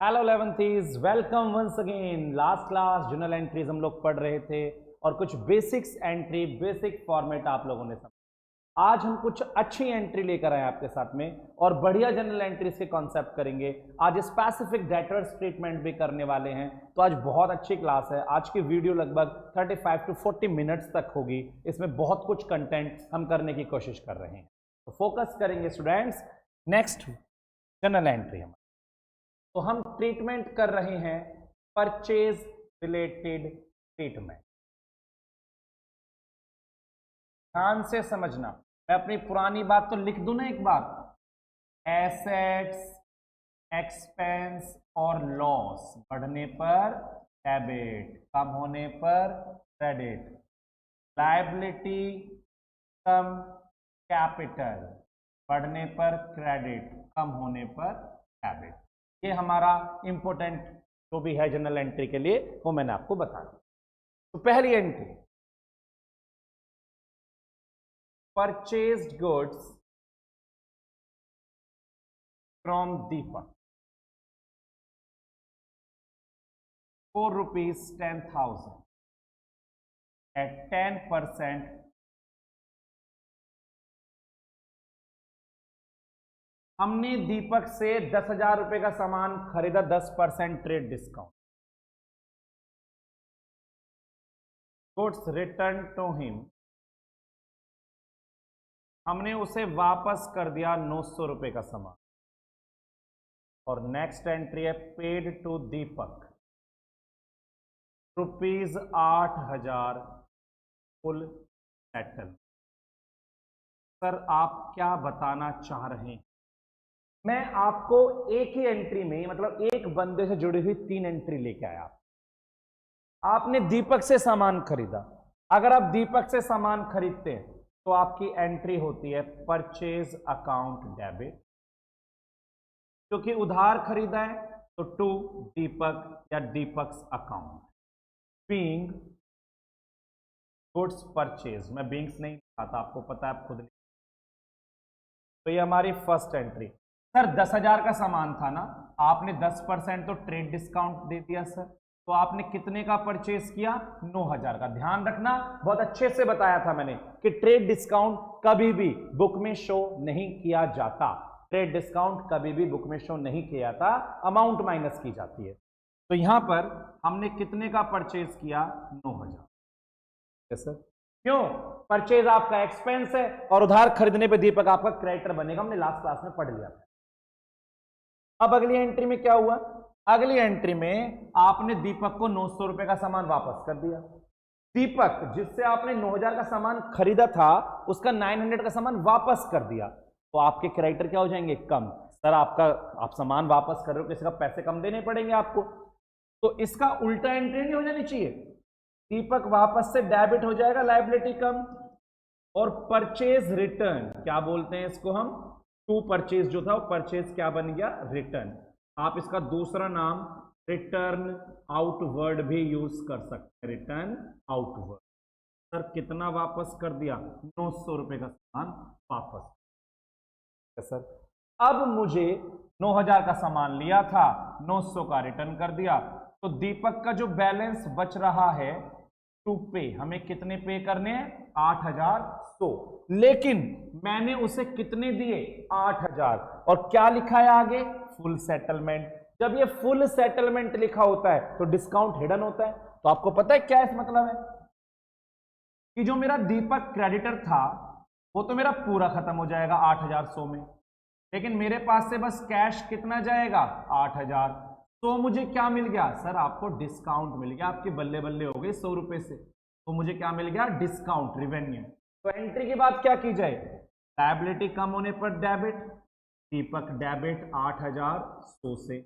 Hello 11th welcome once again. Last class journal entries हम लोग पढ़ रहे थे और कुछ बेसिक्स एंट्री बेसिक फॉर्मेट आप लोगों ने समझा। आज हम कुछ अच्छी एंट्री लेकर आए आपके साथ में और बढ़िया जर्नल एंट्रीज के कॉन्सेप्ट करेंगे। आज स्पेसिफिक डेटर्स ट्रीटमेंट भी करने वाले हैं, तो आज बहुत अच्छी क्लास है। आज की वीडियो लगभग 35 to 40 मिनट्स तक होगी। इसमें बहुत कुछ कंटेंट हम करने की कोशिश कर रहे हैं, तो फोकस करेंगे स्टूडेंट्स। नेक्स्ट जर्नल एंट्री हम तो हम ट्रीटमेंट कर रहे हैं परचेज रिलेटेड ट्रीटमेंट। ध्यान से समझना, मैं अपनी पुरानी बात तो लिख दूं ना एक बार। एसेट्स, एक्सपेंस और लॉस बढ़ने पर डेबिट, कम होने पर क्रेडिट। लायबिलिटी कम कैपिटल, बढ़ने पर क्रेडिट, कम होने पर डेबिट। ये हमारा इंपॉर्टेंट जो भी है जनरल एंट्री के लिए वो मैंने आपको बता दिया। तो पहली entry, purchased goods from Deepak ₹4,10,000 at 10%। हमने दीपक से 10,000 रुपए का सामान खरीदा, 10% trade discount. Goods return to him, हमने उसे वापस कर दिया 900 रुपए का सामान। और नेक्स्ट एंट्री है paid to Deepak ₹8,000 full settle. Sir आप क्या बताना चाह रहे हैं? मैं आपको एक ही एंट्री में, मतलब एक बंदे से जुड़ी हुई 3 एंट्री लेके आया। आपने दीपक से सामान खरीदा। अगर आप दीपक से सामान खरीदते हैं तो आपकी एंट्री होती है परचेज अकाउंट डेबिट, क्योंकि उधार खरीदा है तो टू दीपक या दीपक्स अकाउंट। बीइंग गुड्स परचेज, मैं बीइंग्स नहीं खाता, आपको पता है, आप खुद। तो ये हमारी फर्स्ट एंट्री। सर 10,000 का सामान था ना, आपने 10% तो ट्रेड डिस्काउंट दे दिया सर, तो आपने कितने का परचेज किया? 9,000 का। ध्यान रखना, बहुत अच्छे से बताया था मैंने कि ट्रेड डिस्काउंट कभी भी बुक में शो नहीं किया जाता। ट्रेड डिस्काउंट कभी भी बुक में शो नहीं किया जाता, अमाउंट माइनस की जाती है। तो यहां पर हमने कितने का परचेज किया? 9,000। सर क्यों? परचेज आपका एक्सपेंस है और उधार खरीदने पे दीपक आपका क्रेडिटर बनेगा, हमने लास्ट क्लास में पढ़ लिया था। अब अगली एंट्री में क्या हुआ? अगली एंट्री में आपने दीपक को 900 रुपए का सामान वापस कर दिया। दीपक जिससे आपने 9,000 का सामान खरीदा था, उसका 900 का सामान वापस कर दिया, तो आपके क्रेडिटर क्या हो जाएंगे? कम। सर आप सामान वापस कर रहे हो, किसी का पैसे कम देने पड़ेंगे आपको, तो इसका उल्टा एंट्री नहीं हो जानी चाहिए। दीपक वापस से डेबिट हो जाएगा, लायबिलिटी कम। और परचेज रिटर्न, क्या बोलते हैं इसको हम? टू परचेज जो था वो परचेज क्या बन गया? रिटर्न। आप इसका दूसरा नाम रिटर्न आउटवर्ड भी यूज कर सकते हैं, रिटर्न आउटवर्ड। सर कितना वापस कर दिया? 900 रुपए का सामान वापस। सर अब मुझे 9,000 का सामान लिया था, 900 का रिटर्न कर दिया, तो दीपक का जो बैलेंस बच रहा है टू पे, हमें कितने पे करने हैं? 8,100। लेकिन मैंने उसे कितने दिए? 8,000। और क्या लिखा है आगे? Full settlement. जब ये फुल सेटलमेंट लिखा होता है तो डिस्काउंट हिडन होता है। तो आपको पता है क्या इस मतलब है कि जो मेरा दीपक क्रेडिटर था वो तो मेरा पूरा खत्म हो जाएगा 8,100 में, लेकिन मेरे पास से बस कैश कितना जाएगा? 8,000। तो मुझे क्या मिल गया? सर आपको डिस्काउंट मिल गया, आपके बल्ले बल्ले हो गए 100 रुपए से, तो मुझे क्या मिल गया? Discount, revenue. तो एंट्री की बात क्या की जाए? लायबिलिटी कम होने पर डेबिट, दीपक डेबिट 8,100 से।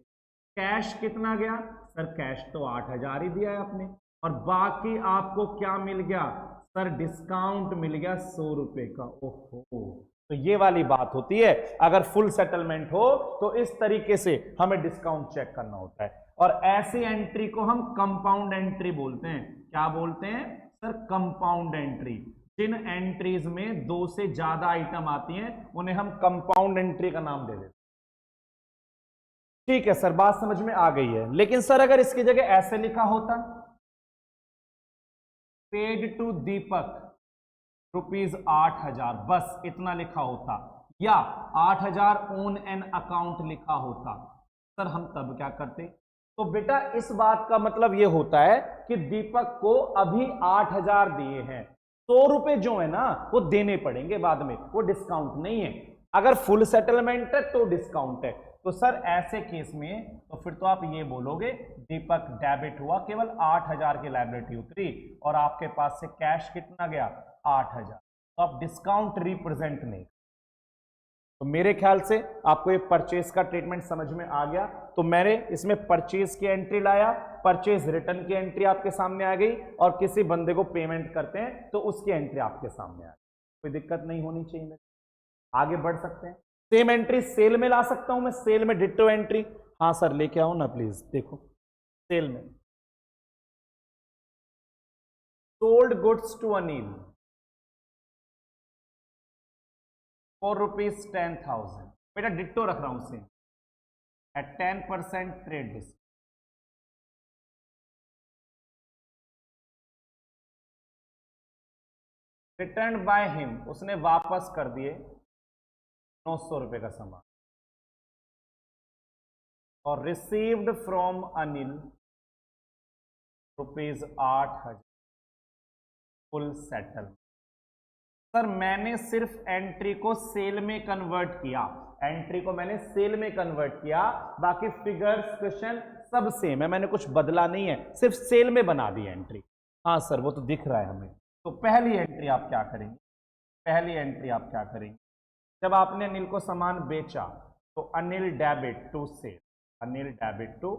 कैश कितना गया? सर कैश तो 8,000 ही दिया है आपने, और बाकी आपको क्या मिल गया? सर डिस्काउंट मिल गया 100 रुपए का। ओहो, तो ये वाली बात होती है। अगर फुल सेटलमेंट हो तो इस तरीके से हमें डिस्काउंट चेक करना होता है, और ऐसी एंट्री को हम कंपाउंड एंट्री बोलते हैं। क्या बोलते हैं सर? Compound entry. जिन एंट्रीज में 2 से ज्यादा आइटम आती हैं उन्हें हम कंपाउंड एंट्री का नाम दे देते हैं। ठीक है सर, बात समझ में आ गई है। लेकिन सर अगर इसकी जगह ऐसे लिखा होता, पेड टू दीपक ₹8,000, बस इतना लिखा होता, या 8,000 ऑन एन अकाउंट लिखा होता, सर हम तब क्या करते? तो बेटा इस बात का मतलब यह होता है कि दीपक को अभी 8,000 दिए हैं, 100 रुपए जो है ना वो देने पड़ेंगे बाद में, वो डिस्काउंट नहीं है। अगर फुल सेटलमेंट है तो डिस्काउंट है। तो सर ऐसे केस में तो फिर तो आप ये बोलोगे दीपक डेबिट हुआ, केवल 8,000 की लायबिलिटी उतरी और आपके पास से कैश कितना गया? 8,000। तो आप डिस्काउंट रिप्रेजेंट नहीं। तो मेरे ख्याल से आपको ये परचेज का ट्रीटमेंट समझ में आ गया। तो मैंने इसमें परचेज की एंट्री लाया, परचेज रिटर्न की एंट्री आपके सामने आ गई, और किसी बंदे को पेमेंट करते हैं तो उसकी एंट्री आपके सामने आ गई। कोई दिक्कत नहीं होनी चाहिए। आगे बढ़ सकते हैं। सेम एंट्री सेल में ला सकता हूं मैं, सेल में डिट्टो एंट्री। हाँ सर लेके आओ ना प्लीज। देखो सेल में sold goods to Anil for ₹10,000। बेटा डिट्टो रख रहा हूं same at 10% trade discount. Return by him, उसने वापस कर दिए 900 रुपए का सामान। और received from Anil ₹8,000 full settle. Sir मैंने सिर्फ एंट्री को सेल में कन्वर्ट किया, एंट्री को मैंने सेल में कन्वर्ट किया, बाकी फिगर्स क्वेश्चन सब सेम है, मैंने कुछ बदला नहीं है, सिर्फ सेल में बना दी एंट्री। हाँ सर वो तो दिख रहा है हमें। तो पहली एंट्री आप क्या करेंगे? पहली एंट्री आप क्या करेंगे? जब आपने अनिल को सामान बेचा तो Anil debit to sale, Anil debit to,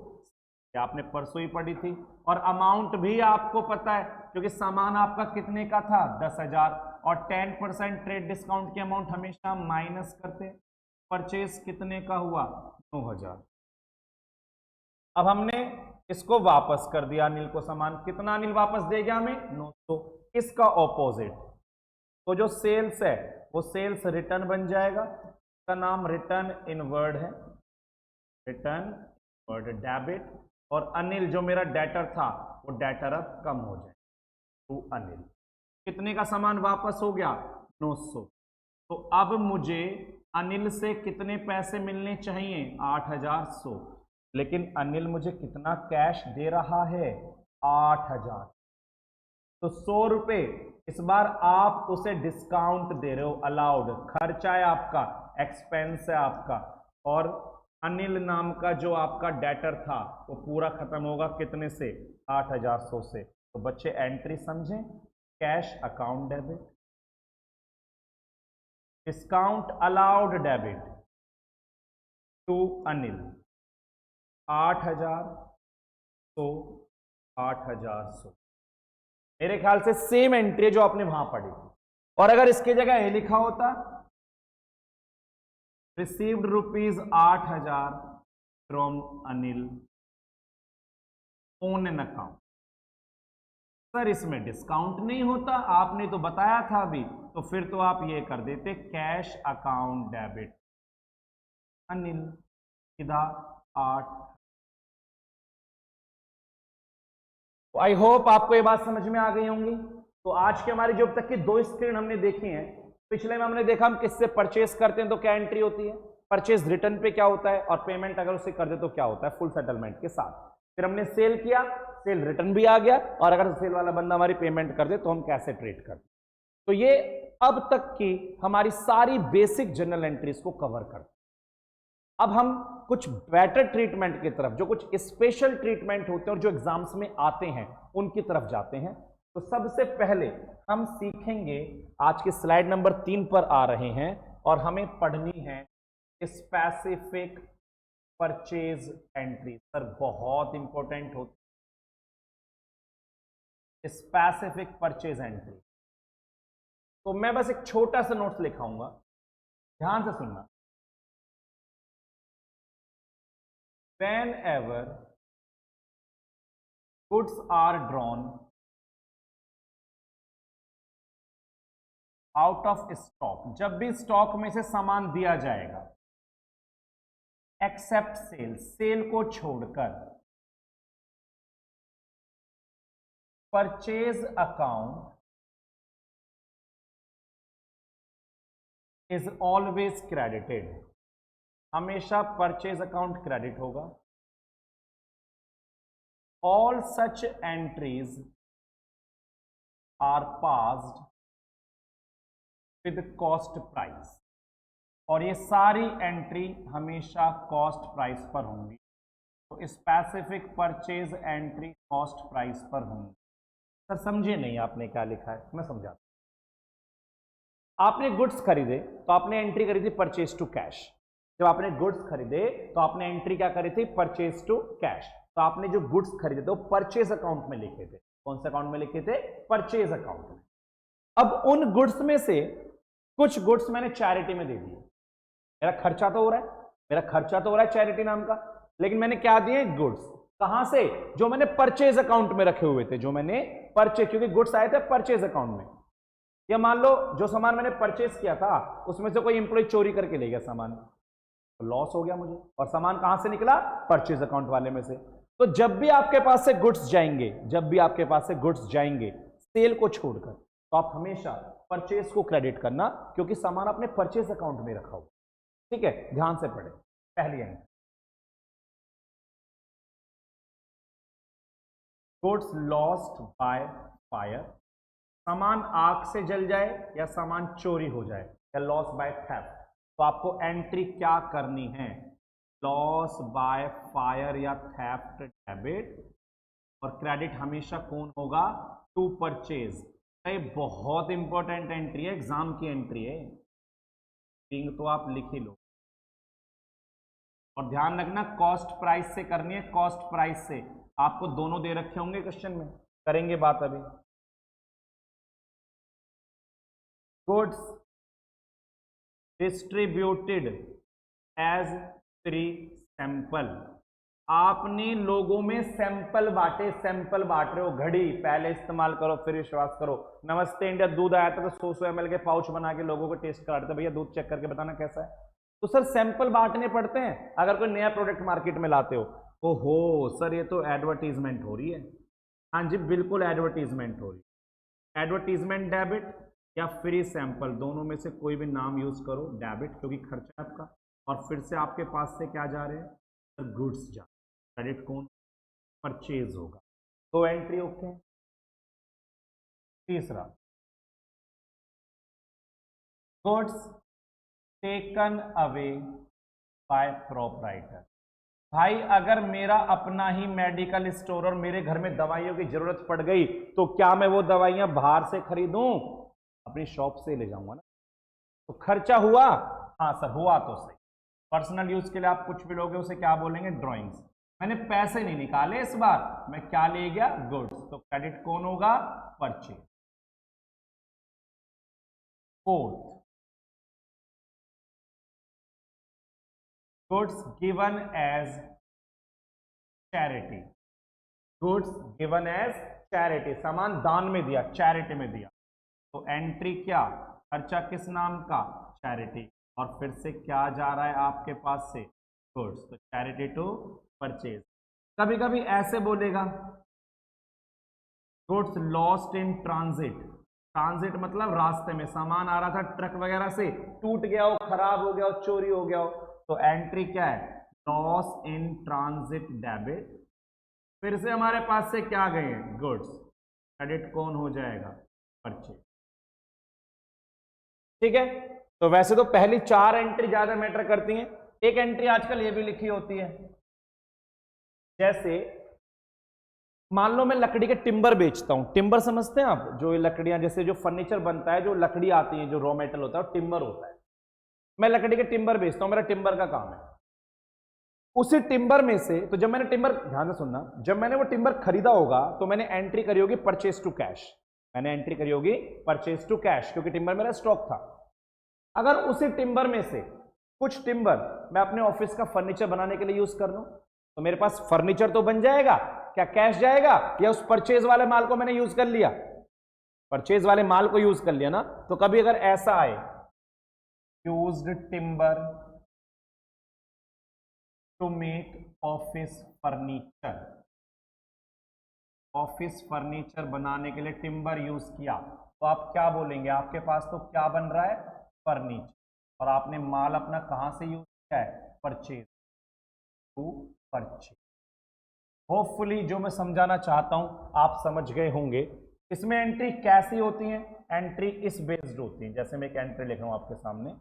आपने परसों ही पढ़ी थी, और अमाउंट भी आपको पता है क्योंकि सामान आपका कितने का था? 10,000, और 10% ट्रेड डिस्काउंट की अमाउंट हमेशा माइनस करते। परचेज कितने का हुआ? 9,000। अब हमने इसको वापस कर दिया अनिल को सामान, कितना अनिल वापस दे गया हमें? 900। इसका ऑपोजिट, तो जो सेल्स है वो सेल्स रिटर्न बन जाएगा, इसका नाम रिटर्न इनवर्ड है, रिटर्न वर्ड डेबिट, और अनिल जो मेरा डेटर था वो डेटर अब कम हो जाए टू अनिल। कितने का सामान वापस हो गया? 900। तो अब मुझे अनिल से कितने पैसे मिलने चाहिए? 8,100। लेकिन अनिल मुझे कितना कैश दे रहा है? 8,000। तो 100 रुपए इस बार आप उसे डिस्काउंट दे रहे हो, अलाउड, खर्चा है आपका, एक्सपेंस है आपका, और अनिल नाम का जो आपका डेटर था वो पूरा खत्म होगा कितने से? 8,100 से। तो बच्चे एंट्री समझें, cash account debit, discount allowed debit to Anil, 8,000 तो 8,100। मेरे ख्याल से सेम एंट्री जो आपने वहां पढ़ी थी। और अगर इसकी जगह ये लिखा होता received ₹8,000 from Anil on an account, sir इसमें डिस्काउंट नहीं होता, आपने तो बताया था अभी, तो फिर तो आप ये कर देते कैश अकाउंट डेबिट अनिल, सीधा 8। आई होप आपको ये बात समझ में आ गई होंगी। तो आज के हमारी जो अब तक की 2 स्क्रीन हमने देखी हैं, पिछले में हमने देखा हम किससे परचेस करते हैं तो क्या एंट्री होती है, परचेस रिटर्न पे क्या होता है, और पेमेंट अगर उसे कर दे तो क्या होता है, फुल सेटलमेंट के साथ। फिर हमने सेल किया, सेल रिटर्न भी आ गया, और अगर सेल वाला बंदा हमारी पेमेंट कर दे तो हम कैसे ट्रेड करते। तो ये अब तक की हमारी सारी बेसिक जनरल एंट्रीज को कवर करते। अब हम कुछ बेटर ट्रीटमेंट की तरफ, जो कुछ स्पेशल ट्रीटमेंट होते हैं और जो एग्जाम्स में आते हैं उनकी तरफ जाते हैं। तो सबसे पहले हम सीखेंगे, आज की स्लाइड नंबर 3 पर आ रहे हैं, और हमें पढ़नी है स्पेसिफिक परचेज एंट्री। सर बहुत इंपॉर्टेंट होती है स्पेसिफिक परचेज एंट्री। तो मैं बस एक छोटा सा नोट्स लिखाऊंगा, ध्यान से सुनना। Whenever goods are drawn out of stock, जब भी स्टॉक में से सामान दिया जाएगा, एक्सेप्ट सेल, सेल को छोड़कर purchase account is always credited, हमेशा परचेज अकाउंट क्रेडिट होगा। All such entries are passed with cost price, और ये सारी एंट्री हमेशा कॉस्ट प्राइस पर होंगी। तो specific purchase entry cost price पर होंगी। सर समझे नहीं आपने क्या लिखा है, मैं समझाता हूं। आपने गुड्स खरीदे तो आपने एंट्री करी थी परचेज टू कैश। जब आपने गुड्स खरीदे तो आपने एंट्री क्या करी थी, परचेज टू कैश। तो आपने जो गुड्स खरीदे थे वो परचेज अकाउंट में लिखे थे। कौन से अकाउंट में लिखे थे, परचेज अकाउंट में। अब उन गुड्स में से कुछ गुड्स मैंने चैरिटी में दे दिए, मेरा खर्चा तो हो रहा है, मेरा खर्चा तो हो रहा है चैरिटी नाम का, लेकिन मैंने क्या दिए, गुड्स। कहां से, जो मैंने परचेज अकाउंट में रखे हुए थे, जो मैंने परचेज, क्योंकि गुड्स आए थे परचेज अकाउंट में। या मान लो जो सामान मैंने परचेज किया था उसमें से कोई इंप्लॉय चोरी करके ले गया सामान, तो लॉस हो गया मुझे, और सामान कहां से निकला, परचेज अकाउंट वाले में से। तो जब भी आपके पास से गुड्स जाएंगे, जब भी आपके पास से गुड्स जाएंगे सेल को छोड़कर, तो आप हमेशा परचेज को क्रेडिट करना, क्योंकि सामान आपने परचेज अकाउंट में रखा हुआ। ठीक है, ध्यान से पढ़े। पहली entry, goods lost by fire, सामान आग से जल जाए या सामान चोरी हो जाए, या लॉस बाय थेफ्ट, तो आपको एंट्री क्या करनी है, लॉस बाय फायर या थेफ्ट डेबिट, और क्रेडिट हमेशा कौन होगा, टू परचेज। ये बहुत इंपॉर्टेंट एंट्री है, एग्जाम की एंट्री है, तो आप लिख ही लो। और ध्यान रखना कॉस्ट प्राइस से करनी है, कॉस्ट प्राइस से। आपको दोनों दे रखे होंगे क्वेश्चन में, करेंगे बात अभी। Goods distributed as free sample, आपने लोगों में सैंपल बांटे, सैंपल बांट रहे हो। घड़ी पहले इस्तेमाल करो फिर विश्वास करो। नमस्ते इंडिया दूध आया था तो 100 ml के पाउच बना के लोगों को टेस्ट कराते थे, भैया दूध चेक करके बताना कैसा है। तो सर सैंपल बांटने पड़ते हैं अगर कोई नया प्रोडक्ट मार्केट में लाते हो। ओहो सर ये तो एडवर्टीजमेंट हो रही है। हाँ जी बिल्कुल एडवर्टीजमेंट हो रही है। एडवर्टीजमेंट डेबिट या फ्री सैंपल, दोनों में से कोई भी नाम यूज करो। डेबिट क्योंकि खर्चा है आपका, और फिर से आपके पास से क्या जा रहे हैं, सर गुड्स जा, क्रेडिट कौन, परचेज होगा। तो एंट्री ओके। तीसरा, goods taken away by proprietor. भाई अगर मेरा अपना ही मेडिकल स्टोर और मेरे घर में दवाइयों की जरूरत पड़ गई तो क्या मैं वो दवाइयां बाहर से खरीदूं, अपनी शॉप से ले जाऊंगा ना। तो खर्चा हुआ, हाँ सर हुआ तो सही। पर्सनल यूज के लिए आप कुछ भी लोगे उसे क्या बोलेंगे, ड्राइंग्स। मैंने पैसे नहीं निकाले इस बार, मैं क्या ले गया, गुड्स। तो क्रेडिट कौन होगा, purchase. Fourth, goods given as charity, goods given as charity, सामान दान में दिया, चैरिटी में दिया। तो एंट्री क्या, खर्चा किस नाम का, चैरिटी, और फिर से क्या जा रहा है आपके पास से, गुड्स। तो चैरिटी टू परचेज। कभी कभी ऐसे बोलेगा, goods lost in transit. Transit मतलब रास्ते में सामान आ रहा था ट्रक वगैरह से, टूट गया हो, खराब हो गया हो, चोरी हो गया हो, तो एंट्री क्या है, लॉस इन ट्रांजिट डेबिट। फिर से हमारे पास से क्या गए हैं, गुड्स, क्रेडिट कौन हो जाएगा, परचेज। ठीक है, तो वैसे तो पहली 4 एंट्री ज्यादा मैटर करती हैं। एक एंट्री आजकल ये भी लिखी होती है, जैसे मान लो मैं लकड़ी के टिम्बर बेचता हूं। टिम्बर समझते हैं आप, जो ये लकड़ियां, जैसे जो फर्नीचर बनता है, जो लकड़ी आती है, जो रॉ मेटल होता है वो टिम्बर होता है। मैं लकड़ी के टिम्बर बेचता हूं, मेरा टिम्बर का काम है। उसी टिम्बर में से, तो जब मैंने टिम्बर, ध्यान से सुनना, जब मैंने वो टिम्बर खरीदा होगा तो मैंने एंट्री करी होगी परचेज टू कैश। मैंने एंट्री करी होगी परचेज टू कैश, क्योंकि टिम्बर मेरा स्टॉक था। अगर उसी टिम्बर में से कुछ टिम्बर मैं अपने ऑफिस का फर्नीचर बनाने के लिए यूज कर लूं, तो मेरे पास फर्नीचर तो बन जाएगा, क्या कैश जाएगा, या उस परचेज वाले माल को मैंने यूज कर लिया, परचेज वाले माल को यूज कर लिया ना। तो कभी अगर ऐसा आए, used timber to make office furniture, office furniture बनाने के लिए टिम्बर यूज किया, तो आप क्या बोलेंगे, आपके पास तो क्या बन रहा है, फर्नीचर, और आपने माल अपना कहां से यूज किया है, परचेज, टू परचेज। होपफुली जो मैं समझाना चाहता हूं आप समझ गए होंगे। इसमें एंट्री कैसी होती है, एंट्री इस बेस्ड होती है। जैसे मैं एक एंट्री लिख रहा हूं आपके सामने,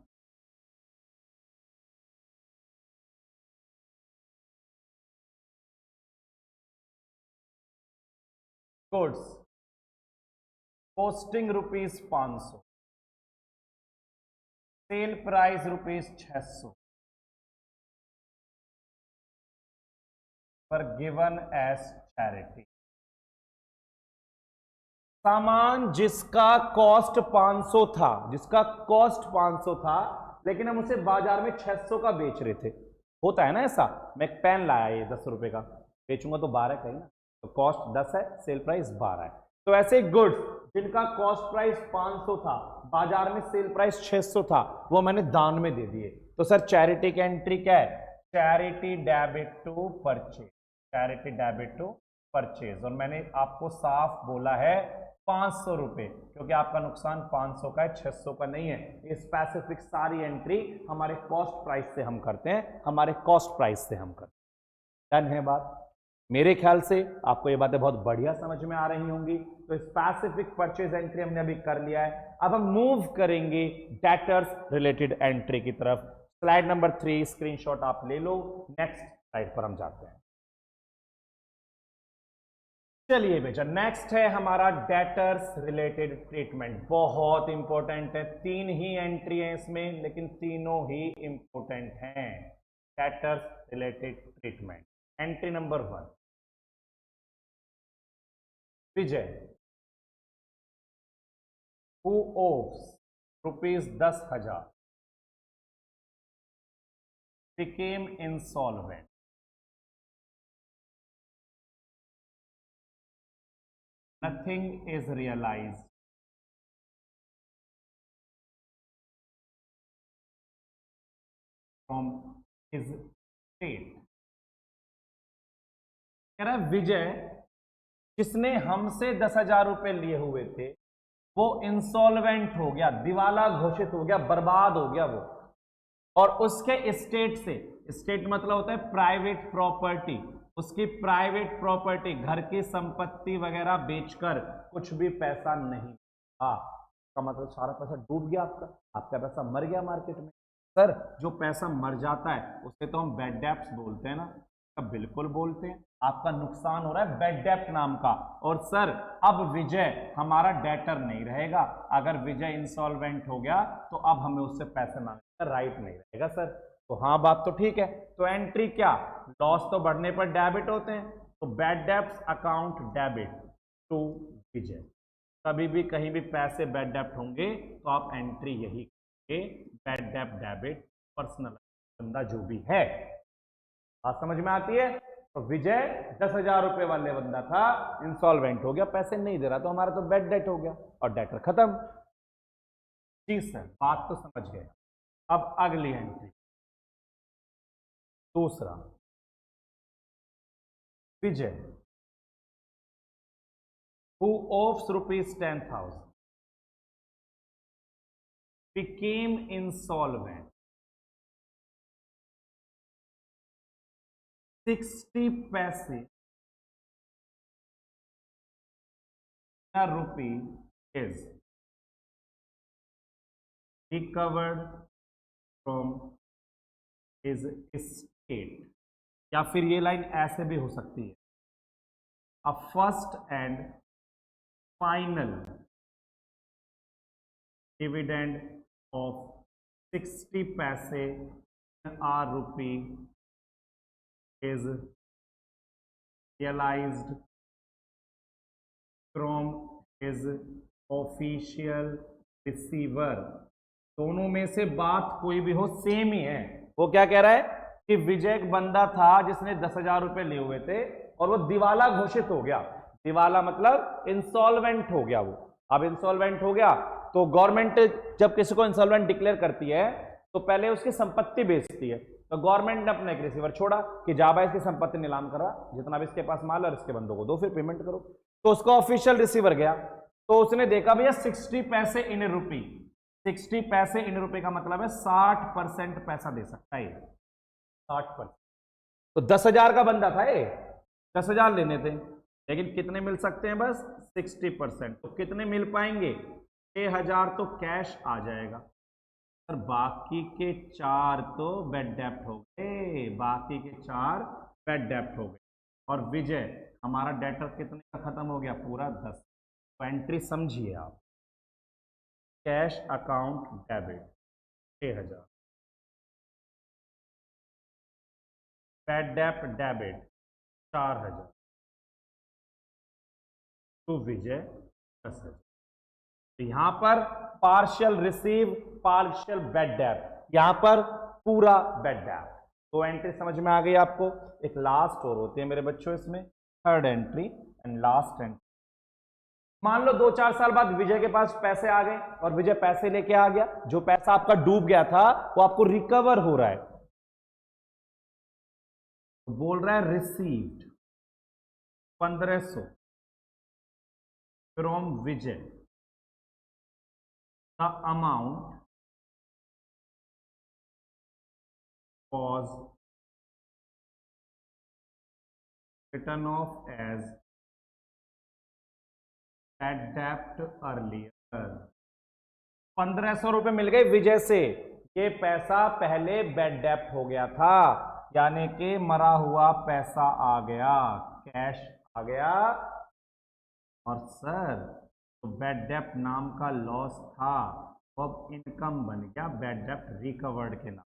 गुड्स कॉस्टिंग ₹500, सेल प्राइस ₹600, पर गिवन एज चैरिटी। सामान जिसका कॉस्ट 500 था, जिसका कॉस्ट 500 था, लेकिन हम उसे बाजार में 600 का बेच रहे थे। होता है ना ऐसा, मैं एक पेन लाया ये 10 रुपए का, बेचूंगा तो 12 का ही ना, तो कॉस्ट 10 है, सेल प्राइस 12 है। तो ऐसे गुड्स जिनका कॉस्ट प्राइस 500 था, बाजार में सेल प्राइस 600 था, वो मैंने दान में दे दिए। तो सर चैरिटी की एंट्री क्या है, charity debit to purchase, charity debit to purchase. और मैंने आपको साफ बोला है 500 रुपए, क्योंकि आपका नुकसान 500 का है, 600 का नहीं है। ये स्पेसिफिक सारी एंट्री हमारे कॉस्ट प्राइस से हम करते हैं, हमारे कॉस्ट प्राइस से हम करते हैं। डन है बात? मेरे ख्याल से आपको ये बातें बहुत बढ़िया समझ में आ रही होंगी। तो स्पेसिफिक परचेज एंट्री हमने अभी कर लिया है। अब हम मूव करेंगे डेटर्स रिलेटेड एंट्री की तरफ। स्लाइड नंबर 3 स्क्रीनशॉट आप ले लो, नेक्स्ट स्लाइड पर हम जाते हैं। चलिए बेटा, नेक्स्ट है हमारा डेटर्स रिलेटेड ट्रीटमेंट। बहुत इंपॉर्टेंट है, 3 ही एंट्री है इसमें, लेकिन तीनों ही इंपॉर्टेंट हैं। Debtors related treatment, entry number 1, Vijay who owes ₹10,000 became insolvent. Nothing is realized from his state. कह रहा है विजय जिसने हमसे 10,000 रुपए लिए हुए थे, वो इंसॉल्वेंट हो गया, दिवाला घोषित हो गया, बर्बाद हो गया वो, और उसके स्टेट से, स्टेट मतलब होता है प्राइवेट प्रॉपर्टी, उसकी प्राइवेट प्रॉपर्टी, घर की संपत्ति वगैरह बेचकर कुछ भी पैसा नहीं था। का मतलब सारा पैसा डूब गया, आपका पैसा मर गया मार्केट में। सर जो पैसा मर जाता है उसे तो हम बैड डेब्ट्स बोलते हैं ना, बिल्कुल बोलते हैं। आपका नुकसान हो रहा है बैड डेब्ट नाम का। और सर अब विजय हमारा डेटर नहीं रहेगा, अगर विजय इंसॉल्वेंट हो गया तो अब हमें उससे पैसे मांगने का राइट नहीं रहेगा सर। तो हाँ बात तो ठीक है। तो एंट्री क्या, लॉस तो बढ़ने पर डेबिट होते हैं, तो bad debts account debit to Vijay. कभी भी कहीं भी पैसे बैड डेब्ट होंगे तो आप एंट्री यही करेंगे, बैड डेब्ट डेबिट पर्सनल बंदा जो भी है। बात समझ में आती है? तो विजय 10,000 रुपए वाले बंदा था, इंसॉल्वेंट हो गया, पैसे नहीं दे रहा, तो हमारा तो बैड डेट हो गया और डेटर खत्म। जी सर, बात तो समझ गए। अब अगली एंट्री, दूसरा, विजय who owes ₹10,000 became insolvent, 60 पैसे rupee is recovered from his estate। या फिर ये लाइन ऐसे भी हो सकती है, a first and final dividend of 60 पैसे rupee is realized from his official receiver। दोनों में से बात कोई भी हो सेम ही है। वो क्या कह रहा है कि विजय एक बंदा था जिसने 10,000 रुपए लिए हुए थे और वो दिवाला घोषित हो गया। दिवाला मतलब इंसॉल्वेंट हो गया वो। अब इंसॉल्वेंट हो गया तो गवर्नमेंट जब किसी को इंसॉल्वेंट डिक्लेयर करती है तो पहले उसकी संपत्ति बेचती है। तो गवर्नमेंट ने अपना एक रिसीवर छोड़ा कि जाबा इसकी संपत्ति नीलाम करा, जितना भी इसके पास माल है इसके बंदों को दो, फिर पेमेंट करो। तो उसका ऑफिशियल रिसीवर गया, तो उसने देखा भैया 60 पैसे इन रुपी, 60 पैसे इन रुपए का मतलब है 60% पैसा दे सकता है, 60%। तो 10,000 का बंदा था ये, 10,000 लेने थे, लेकिन कितने मिल सकते हैं? बस 60%। तो कितने मिल पाएंगे? 6,000 तो कैश आ जाएगा, और बाकी के 4 तो बेड डेप्ट हो गए, बाकी के 4 बेड डेप्ट हो गए। और विजय हमारा डेटर कितने का खत्म हो गया? पूरा 10। तो एंट्री समझिए आप, कैश अकाउंट डेबिट 6,000, बेड डेप्ट डेबिट 4,000, टू विजय 10,000। तो यहां पर पार्शियल रिसीव, पार्शियल बेड डेप्ट, यहां पर पूरा बेड डेप्ट। तो एंट्री समझ में आ गई आपको। एक लास्ट और होती है मेरे बच्चों इसमें, third entry and last entry. मान लो 2-4 साल बाद विजय के पास पैसे आ गए और विजय पैसे लेके आ गया, जो पैसा आपका डूब गया था वो आपको रिकवर हो रहा है। तो बोल रहा है received 1,500 from Vijay, the amount was written off as bad debt earlier। 1,500 रुपए मिल गए विजय से, ये पैसा पहले बेड डेप्ट हो गया था, यानी कि मरा हुआ पैसा आ गया, कैश आ गया। और सर तो बेड डेप्ट नाम का लॉस था, अब इनकम बन गया बेड डेप्ट रिकवर्ड के नाम।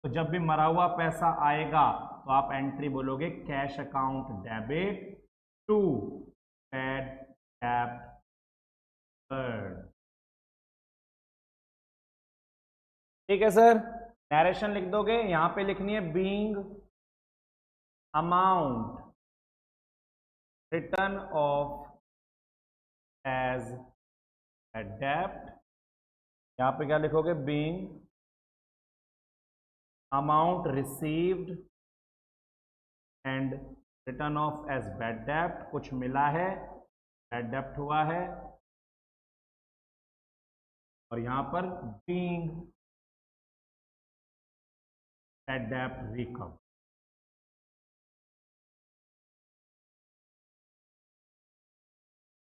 तो जब भी मरा हुआ पैसा आएगा तो आप एंट्री बोलोगे cash account debit to bad डेप्ट अर्न्ड। ठीक है सर, नरेशन लिख दोगे, यहां पे लिखनी है being amount written off as a debt, यहां पे क्या लिखोगे? Being amount received and written off as bad डेप्ट, कुछ मिला है, बैड डेप्ट हुआ है, और यहां पर बीइंग बैड डेप्ट रिकवर।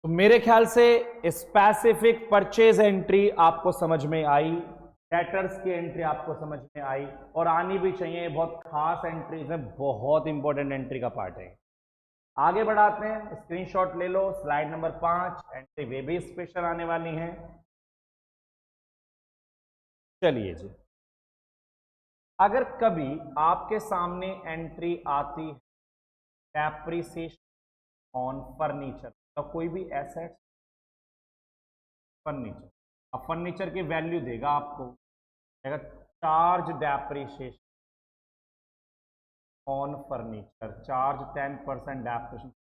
तो मेरे ख्याल से स्पेसिफिक परचेज एंट्री आपको समझ में आई, डेटर्स की एंट्री आपको समझ में आई, और आनी भी चाहिए, बहुत खास एंट्रीज है, बहुत इंपॉर्टेंट एंट्री का पार्ट है। आगे बढ़ाते हैं, स्क्रीनशॉट ले लो, स्लाइड नंबर 5, एंट्री वे भी स्पेशल आने वाली है। चलिए जी, अगर कभी आपके सामने एंट्री आती है डेप्रिसिएशन ऑन फर्नीचर, तो कोई भी एसेट फर्नीचर, अब फर्नीचर की वैल्यू देगा आपको, अगर charge depreciation on furniture, charge 10% depreciation,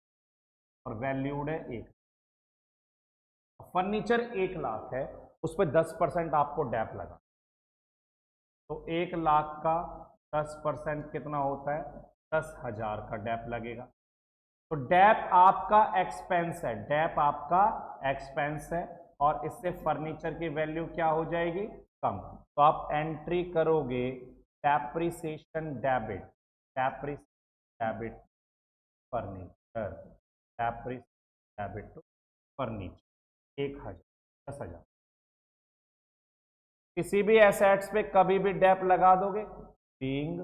और वैल्यूड है 1। फर्नीचर 1 लाख है, उस पर 10% आपको डेप लगा, तो 1 लाख का 10% कितना होता है? 10,000 का डेप लगेगा। तो डेप आपका एक्सपेंस है, डेप आपका एक्सपेंस है, और इससे फर्नीचर की वैल्यू क्या हो जाएगी? कम। तो आप एंट्री करोगे depreciation debit, depreciation debit furniture, depreciation debit to furniture 1,000, 10,000। किसी भी एसेट्स पे कभी भी डेप लगा दोगे, बीइंग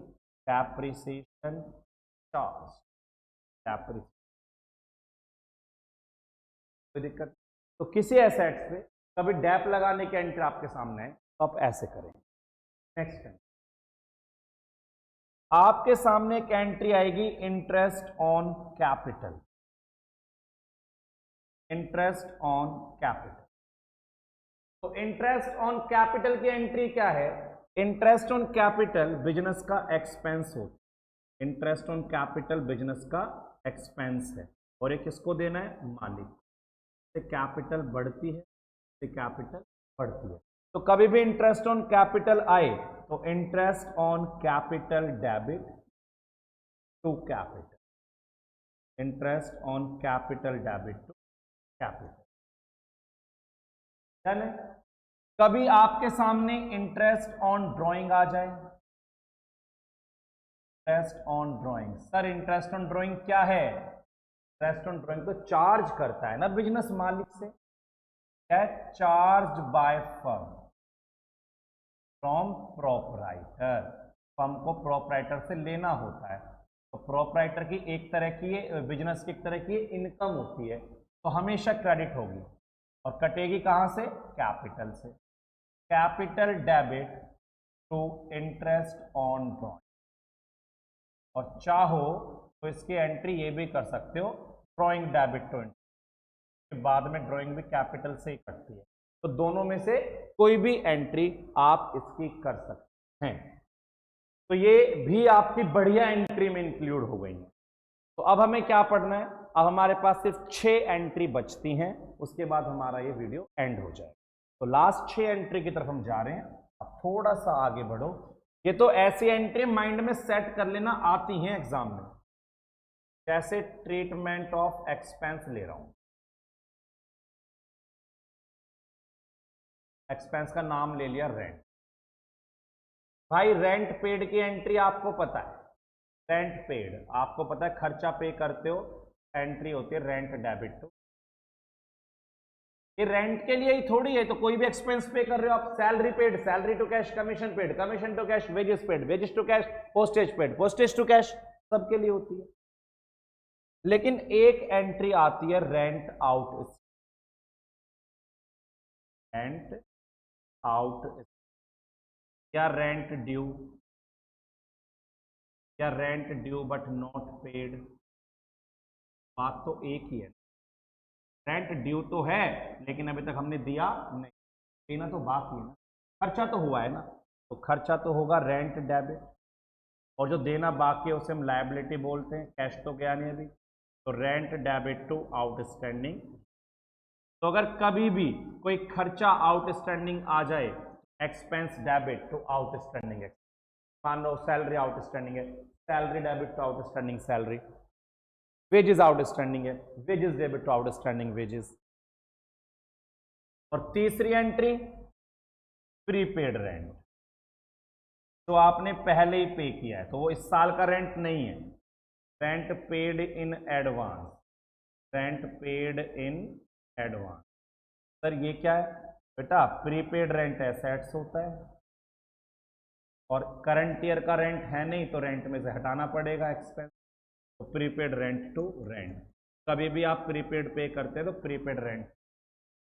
डेप्रिसिएशन चार्ज, डेप्रिसिएशन, कोई दिक्कत? तो किसी एसेट्स पे कभी डेप लगाने की एंट्री आपके सामने है, तो आप ऐसे करें। नेक्स्ट आपके सामने एक एंट्री आएगी interest on capital, interest on capital. तो इंटरेस्ट ऑन कैपिटल की एंट्री क्या है? इंटरेस्ट ऑन कैपिटल बिजनेस का एक्सपेंस होता है, इंटरेस्ट ऑन कैपिटल बिजनेस का एक्सपेंस है, और ये किसको देना है? मालिक। से कैपिटल बढ़ती है, से कैपिटल बढ़ती है। तो कभी भी इंटरेस्ट ऑन कैपिटल आए तो interest on capital debit to capital, interest on capital debit to capital. चले, कभी आपके सामने इंटरेस्ट ऑन ड्राइंग आ जाए, interest on drawing, sir interest on drawing क्या है? इंटरेस्ट ऑन ड्राइंग तो चार्ज करता है ना बिजनेस मालिक से, charge by firm from proprietor, firm को प्रोपराइटर से लेना होता है। तो प्रोपराइटर की एक तरह की, बिजनेस की एक तरह की इनकम होती है, तो हमेशा क्रेडिट होगी और कटेगी कहां से? कैपिटल से। Capital debit to interest on drawing, और चाहो तो इसकी एंट्री ये भी कर सकते हो, ड्राइंग डेबिट टू इंटरेस्ट, बाद में ड्राइंग भी कैपिटल से ही कटती है, तो दोनों में से कोई भी एंट्री आप इसकी कर सकते हैं। तो ये भी आपकी बढ़िया एंट्री में इंक्लूड हो गई है। तो अब हमें क्या पढ़ना है? अब हमारे पास सिर्फ 6 एंट्री बचती हैं, उसके बाद हमारा ये वीडियो एंड हो जाएगा। तो लास्ट 6 एंट्री की तरफ हम जा रहे हैं। अब थोड़ा सा आगे बढ़ो, ये तो ऐसी एंट्री माइंड में सेट कर लेना आती हैं एग्जाम में, जैसे ट्रीटमेंट ऑफ एक्सपेंस ले रहा हूं, एक्सपेंस का नाम ले लिया रेंट। भाई रेंट पेड की एंट्री आपको पता है, रेंट पेड आपको पता है, खर्चा पे करते हो, एंट्री होती है रेंट डेबिट टू। ये रेंट के लिए ही थोड़ी है, तो कोई भी एक्सपेंस पे कर रहे हो आप, salary paid, salary to cash, commission paid, commission to cash, wages paid, wages to cash, postage paid, postage to cash, सबके लिए होती है। लेकिन एक एंट्री आती है रेंट आउट, रेंट आउट या रेंट ड्यू, या rent due but not paid, बात तो एक ही है। रेंट ड्यू तो है लेकिन अभी तक हमने दिया नहीं, देना तो बाकी है ना, खर्चा तो हुआ है ना, तो खर्चा तो होगा रेंट डेबिट, और जो देना बाकी है उसे हम लायबिलिटी बोलते हैं, कैश तो गया नहीं अभी, तो रेंट डेबिट टू आउटस्टैंडिंग। तो अगर कभी भी कोई खर्चा आउटस्टैंडिंग आ जाए, एक्सपेंस डेबिट टू आउटस्टैंडिंग, मान लो सैलरी आउटस्टैंडिंग है, salary debit to outstanding salary, wages outstanding है, wages debit to outstanding wages. और तीसरी एंट्री प्रीपेड रेंट, तो आपने पहले ही पे किया है, तो वो इस साल का रेंट नहीं है, rent paid in advance, rent paid in advance. Sir ये क्या है बेटा? प्रीपेड रेंट एसेट्स होता है, और करंट ईयर का रेंट है नहीं, तो रेंट में से हटाना पड़ेगा एक्सपेंस, तो प्रीपेड रेंट टू रेंट। कभी भी आप प्रीपेड पे करते हैं तो प्रीपेड रेंट।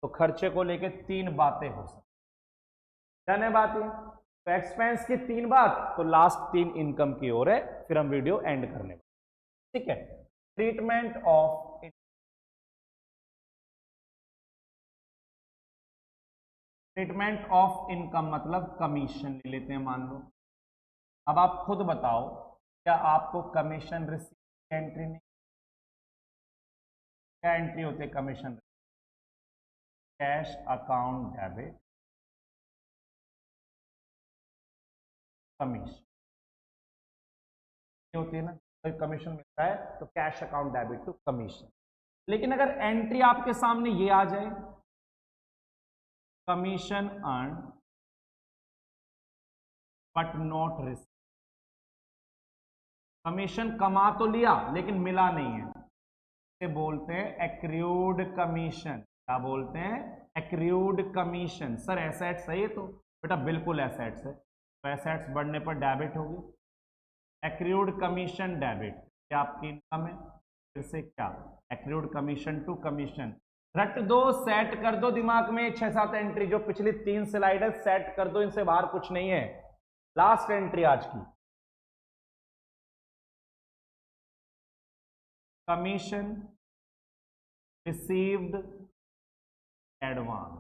तो खर्चे को लेके 3 बातें हो सकती, क्या बात है? तो एक्सपेंस की 3 बात, तो लास्ट 3 इनकम की ओर है, फिर हम वीडियो एंड करने वाले, ठीक है। Treatment of, treatment of income मतलब कमीशन ले लेते हैं मान लो। अब आप खुद बताओ, क्या आपको कमीशन रिसीव एंट्री नहीं? क्या एंट्री होती है commission? Cash account debit commission होती है ना, तो कमीशन मिलता है तो cash account debit to commission. लेकिन अगर एंट्री आपके सामने ये आ जाए, commission earn but not receive, commission कमा तो लिया लेकिन मिला नहीं है, इसे बोलते हैं एक्रूड कमीशन। क्या बोलते हैं? Accrued commission. सर एसेट्स है ये तो, बेटा बिल्कुल एसेट्स है, तो एसेट्स बढ़ने पर डेबिट होगी, एक्रूड कमीशन डेबिट। क्या आपकी इनकम है? फिर से क्या? Accrued commission to commission. रट दो, सेट कर दो दिमाग में 6-7 एंट्री, जो पिछली 3 स्लाइड है सेट कर दो, इनसे बाहर कुछ नहीं है। लास्ट एंट्री आज की, कमीशन रिसीव्ड एडवांस,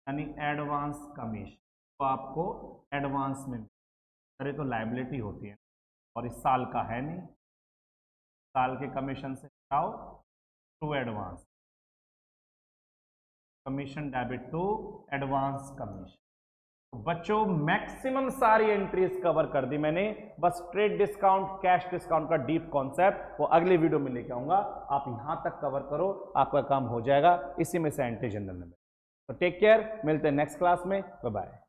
यानी एडवांस कमीशन, तो आपको एडवांस में, अरे तो लायबिलिटी होती है और इस साल का है नहीं, साल के कमीशन से हटाओ to advance, commission debit to advance commission. बच्चों मैक्सिमम सारी एंट्रीज कवर कर दी मैंने, बस ट्रेड डिस्काउंट, कैश डिस्काउंट का डीप कॉन्सेप्ट वो अगले वीडियो में लेके आऊंगा। आप यहां तक कवर करो, आपका काम हो जाएगा, इसी में से एंट्री जनरल में। तो टेक केयर, मिलते हैं नेक्स्ट क्लास में, बाय बाय।